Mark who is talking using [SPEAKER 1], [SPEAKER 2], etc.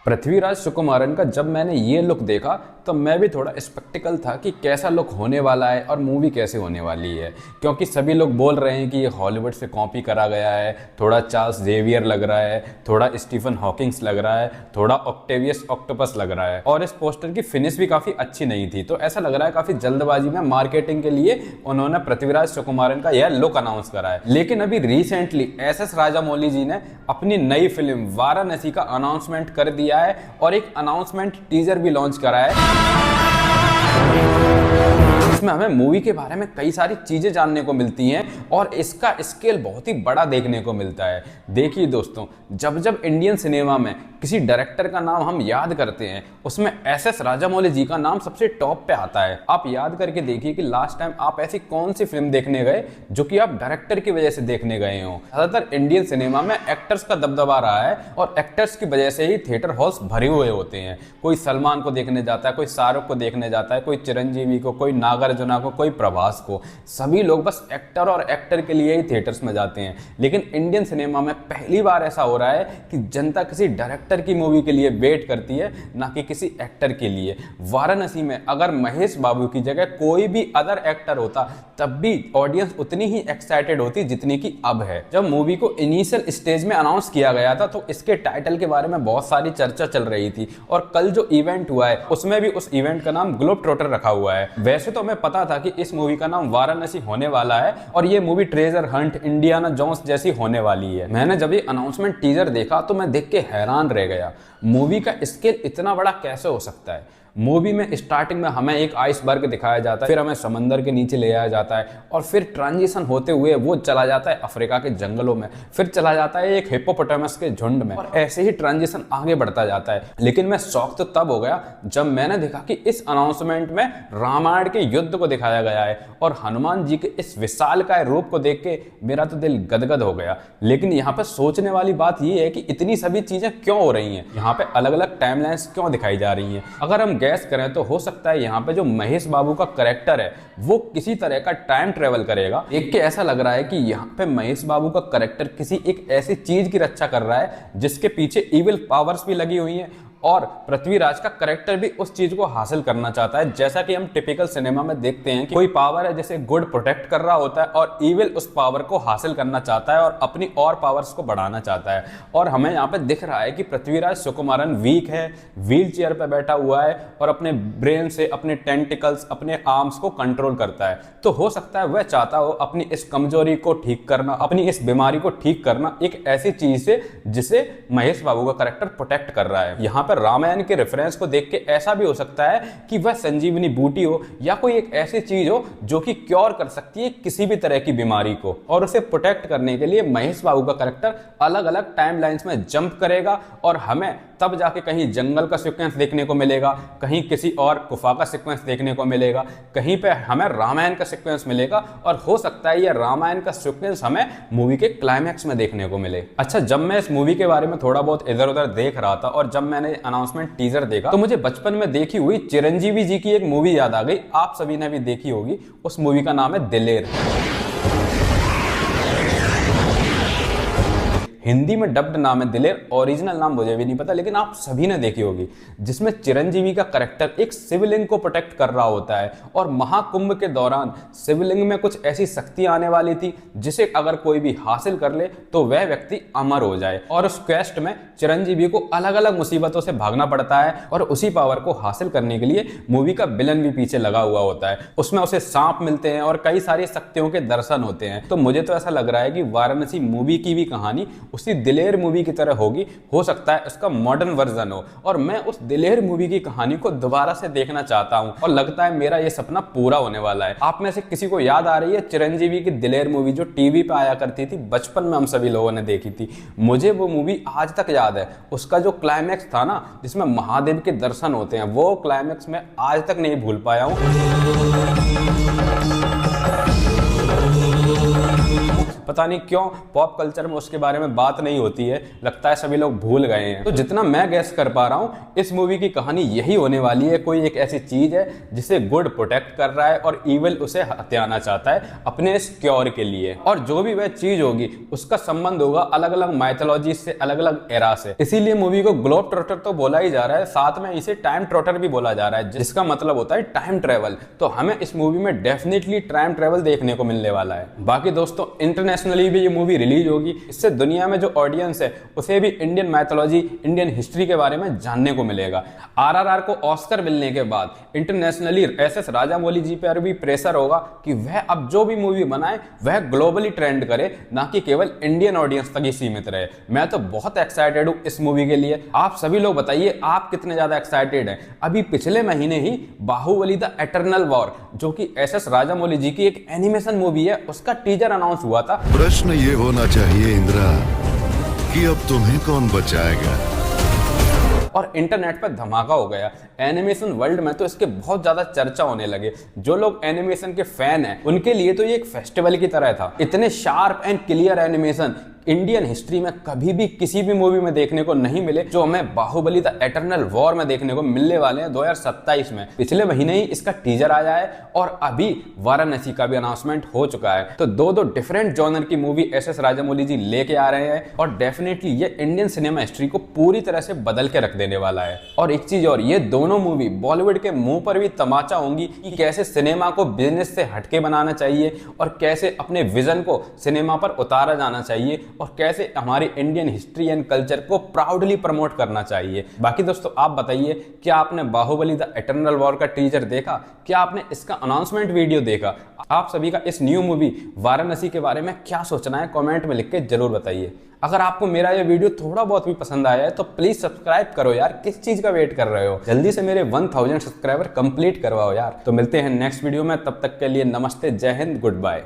[SPEAKER 1] पृथ्वीराज सुकुमारन का जब मैंने ये लुक देखा तो मैं भी थोड़ा स्पेक्टिकल था कि कैसा लुक होने वाला है और मूवी कैसे होने वाली है, क्योंकि सभी लोग बोल रहे हैं कि ये हॉलीवुड से कॉपी करा गया है। थोड़ा चार्ल्स जेवियर लग रहा है, थोड़ा स्टीफन हॉकिंग्स लग रहा है, थोड़ा ऑक्टेवियस ऑक्टोपस लग रहा है, और इस पोस्टर की फिनिश भी काफ़ी अच्छी नहीं थी। तो ऐसा लग रहा है काफ़ी जल्दबाजी में मार्केटिंग के लिए उन्होंने पृथ्वीराज सुकुमारन का यह लुक अनाउंस करा है। लेकिन अभी रिसेंटली एस.एस. राजामौली जी ने अपनी नई फिल्म वाराणसी का अनाउंसमेंट कर दिया है और एक अनाउंसमेंट टीजर भी लॉन्च करा है। इसमें हमें मूवी के बारे में कई सारी चीजें जानने को मिलती हैं और इसका स्केल बहुत ही बड़ा देखने को मिलता है। देखिए दोस्तों, जब जब इंडियन सिनेमा में किसी डायरेक्टर का नाम हम याद करते हैं उसमें एस.एस. राजामौली जी का नाम सबसे टॉप पे आता है। आप याद करके देखिए कि लास्ट टाइम आप ऐसी कौन सी फिल्म देखने गए जो कि आप डायरेक्टर की वजह से देखने गए हो। ज्यादातर इंडियन सिनेमा में एक्टर्स का दबदबा रहा है और एक्टर्स की वजह से ही थिएटर हॉल्स भरे हुए होते हैं। कोई सलमान को देखने जाता है, कोई शाहरुख को देखने जाता है, कोई चिरंजीवी को, कोई नागार्जुना को, कोई प्रभास को। सभी लोग बस एक्टर और एक्टर के लिए ही थिएटर्स में जाते हैं। लेकिन इंडियन सिनेमा में पहली बार ऐसा हो रहा है कि जनता किसी डायरेक्टर की मूवी के लिए वेट करती है, ना कि किसी एक्टर के लिए। वाराणसी में अगर महेश बाबू की जगह कोई भी अदर एक्टर होता तब भी ऑडियंस उतनी ही एक्साइटेड होती जितनी की अब है। जब मूवी को इनिशियल स्टेज में अनाउंस किया गया था तो इसके टाइटल के बारे में बहुत सारी चर्चा चल रही थी और कल जो इवेंट हुआ है उसमें भी उस इवेंट का नाम ग्लोब ट्रोटर रखा हुआ है। वैसे तो हमें पता था कि इस मूवी का नाम वाराणसी होने वाला है और ये movie treasure hunt, Indiana Jones जैसी होने वाली है। मैंने जब ये अनाउंसमेंट टीजर देखा तो मैं देख के हैरान रह गया। मूवी का स्केल इतना बड़ा कैसे हो सकता है। मूवी में स्टार्टिंग में हमें एक आइसबर्ग दिखाया जाता है, फिर हमें समंदर के नीचे ले जाया जाता है और फिर ट्रांजिशन होते हुए वो चला जाता है अफ्रीका के जंगलों में, फिर चला जाता है एक हिप्पोपोटामस के झुंड में और ऐसे ही ट्रांजिशन आगे बढ़ता जाता है। लेकिन मैं शॉक तो तब हो गया जब मैंने देखा कि इस अनाउंसमेंट में रामायण के युद्ध को दिखाया गया है और हनुमान जी के इस विशालकाय रूप को देख के मेरा तो दिल गदगद हो गया। लेकिन यहाँ पे सोचने वाली बात यह है कि इतनी सभी चीजें क्यों हो रही हैं, यहाँ पे अलग अलग टाइमलाइंस क्यों दिखाई जा रही हैं। अगर हम गैस करें तो हो सकता है यहाँ पे जो महेश बाबू का कैरेक्टर है वो किसी तरह का टाइम ट्रेवल करेगा। देख के ऐसा लग रहा है कि यहाँ पे महेश बाबू का कैरेक्टर किसी एक ऐसी चीज की रक्षा कर रहा है जिसके पीछे इविल पावर्स भी लगी हुई हैं और पृथ्वीराज का कैरेक्टर भी उस चीज को हासिल करना चाहता है। जैसा कि हम टिपिकल सिनेमा में देखते हैं कि कोई पावर है जैसे गुड प्रोटेक्ट कर रहा होता है और इविल उस पावर को हासिल करना चाहता है और अपनी और पावर्स को बढ़ाना चाहता है। और हमें यहाँ पे दिख रहा है कि पृथ्वीराज सुकुमारन वीक है, व्हील चेयर पर बैठा हुआ है और अपने ब्रेन से अपने टेंटिकल्स, अपने आर्म्स को कंट्रोल करता है। तो हो सकता है वह चाहता हो अपनी इस कमजोरी को ठीक करना, अपनी इस बीमारी को ठीक करना एक ऐसी चीज से जिसे महेश बाबू का कैरेक्टर प्रोटेक्ट कर रहा है। यहाँ रामायण के रेफरेंस को देख के ऐसा भी हो सकता है कि वह संजीवनी बूटी हो या कोई एक ऐसी चीज हो जो कि क्योर कर सकती है किसी भी तरह की बीमारी को, और उसे प्रोटेक्ट करने के लिए महेश बाबू का कैरेक्टर अलग अलग टाइमलाइंस में जंप करेगा और हमें तब जाके कहीं जंगल का सीक्वेंस देखने को मिलेगा, कहीं किसी और गुफा का सीक्वेंस देखने को मिलेगा, कहीं पे हमें रामायण का सीक्वेंस मिलेगा और हो सकता है यह रामायण का सीक्वेंस हमें मूवी के क्लाइमैक्स में देखने को मिले। अच्छा, जब मैं इस मूवी के बारे में थोड़ा बहुत इधर उधर देख रहा था और जब मैंने अनाउंसमेंट टीजर देखा तो मुझे बचपन में देखी हुई चिरंजीवी जी की एक मूवी याद आ गई। आप सभी ने भी देखी होगी, उस मूवी का नाम है दिलेर। हिंदी में डब्ड नाम है दिलेर, ओरिजिनल नाम मुझे भी नहीं पता, लेकिन आप सभी ने देखी होगी, जिसमें चिरंजीवी का कैरेक्टर एक शिवलिंग को प्रोटेक्ट कर रहा होता है और महाकुंभ के दौरान शिवलिंग में कुछ ऐसी शक्ति आने वाली थी जिसे अगर कोई भी हासिल कर ले तो वह व्यक्ति अमर हो जाए। और उस क्वेस्ट में चिरंजीवी को अलग अलग मुसीबतों से भागना पड़ता है और उसी पावर को हासिल करने के लिए मूवी का विलन भी पीछे लगा हुआ होता है। उसमें उसे सांप मिलते हैं और कई सारी शक्तियों के दर्शन होते हैं। तो मुझे तो ऐसा लग रहा है कि वाराणसी मूवी की भी कहानी उसी दिलेर मूवी की तरह होगी। हो सकता है उसका मॉडर्न वर्जन हो और मैं उस दिलेर मूवी की कहानी को दोबारा से देखना चाहता हूं और लगता है मेरा ये सपना पूरा होने वाला है। आप में से किसी को याद आ रही है चिरंजीवी की दिलेर मूवी जो टीवी पे आया करती थी, बचपन में हम सभी लोगों ने देखी थी। मुझे वो मूवी आज तक याद है। उसका जो क्लाइमैक्स था ना जिसमें महादेव के दर्शन होते हैं, वो क्लाइमैक्स मैं आज तक नहीं भूल पाया हूं। पता नहीं क्यों पॉप कल्चर में उसके बारे में बात नहीं होती है, लगता है सभी लोग भूल गए हैं। तो जितना मैं गैस कर पा रहा हूँ इस मूवी की कहानी यही होने वाली है, कोई एक ऐसी चीज है जिसे गुड प्रोटेक्ट कर रहा है और इविल उसे हथियाना चाहता है अपने इस क्योर के लिए, और जो भी वह चीज होगी उसका संबंध होगा अलग अलग माइथोलॉजी से, अलग अलग एरा से। इसीलिए मूवी को ग्लोब ट्रॉटर तो बोला ही जा रहा है, साथ में इसे टाइम ट्रॉटर भी बोला जा रहा है, जिसका मतलब होता है टाइम ट्रेवल। तो हमें इस मूवी में डेफिनेटली टाइम ट्रेवल देखने को मिलने वाला है। बाकी दोस्तों इंटरनेशनली भी ये मूवी रिलीज होगी, इससे दुनिया में जो ऑडियंस है उसे भी इंडियन माइथोलॉजी, इंडियन हिस्ट्री के बारे में जानने को मिलेगा। आरआरआर को ऑस्कर मिलने के बाद इंटरनेशनली एसएस राजामौली जी पर भी प्रेशर होगा कि वह अब जो भी मूवी बनाए वह ग्लोबली ट्रेंड करे, ना कि केवल इंडियन ऑडियंस तक ही सीमित रहे। मैं तो बहुत एक्साइटेड हूं इस मूवी के लिए। आप सभी लोग बताइए आप कितने ज्यादा एक्साइटेड हैं। अभी पिछले महीने ही बाहुबली द इटर्नल वॉर, जो कि एसएस राजामौली जी की एक एनिमेशन मूवी है, उसका टीजर अनाउंस हुआ था।
[SPEAKER 2] प्रश्न ये होना चाहिए इंद्रा कि अब तुम्हें कौन बचाएगा,
[SPEAKER 1] और इंटरनेट पर धमाका हो गया। एनिमेशन वर्ल्ड में तो इसके बहुत ज्यादा चर्चा होने लगे। जो लोग एनिमेशन के फैन हैं उनके लिए तो ये एक फेस्टिवल की तरह था। इतने sharp and clear animation Indian history में कभी भी किसी भी मूवी में देखने को नहीं मिले, जो हमें बाहुबली द इटर्नल वॉर में देखने को मिलने वाले हैं 2027 में। पिछले महीने ही इसका टीजर आया है और अभी वाराणसी का भी अनाउंसमेंट हो चुका है। तो दो डिफरेंट जॉनर की मूवी एसएस राजामौली जी लेके आ रहे हैं और डेफिनेटली ये इंडियन सिनेमा हिस्ट्री को पूरी तरह से बदल के रख देने वाला है। और एक चीज और, ये दोनों मूवी बॉलीवुड के मुंह पर भी तमाचा होंगी कि कैसे सिनेमा को बिजनेस से हटके बनाना चाहिए और कैसे अपने विजन को सिनेमा पर उतारा जाना चाहिए और कैसे हमारी इंडियन हिस्ट्री एंड कल्चर को प्राउडली प्रमोट करना चाहिए। बाकी दोस्तों आप बताइए, क्या आपने बाहुबली द इटर्नल वॉर का टीजर देखा? क्या आपने इसका अनाउंसमेंट वीडियो देखा? आप सभी का इस न्यू मूवी वाराणसी के बारे में क्या सोचना है कमेंट में लिख के जरूर बताइए। अगर आपको मेरा ये वीडियो थोड़ा बहुत भी पसंद आया है तो प्लीज सब्सक्राइब करो यार, किस चीज का वेट कर रहे हो? जल्दी से मेरे 1000 सब्सक्राइबर कंप्लीट करवाओ यार। तो मिलते हैं नेक्स्ट वीडियो में, तब तक के लिए नमस्ते, जय हिंद, गुड बाय।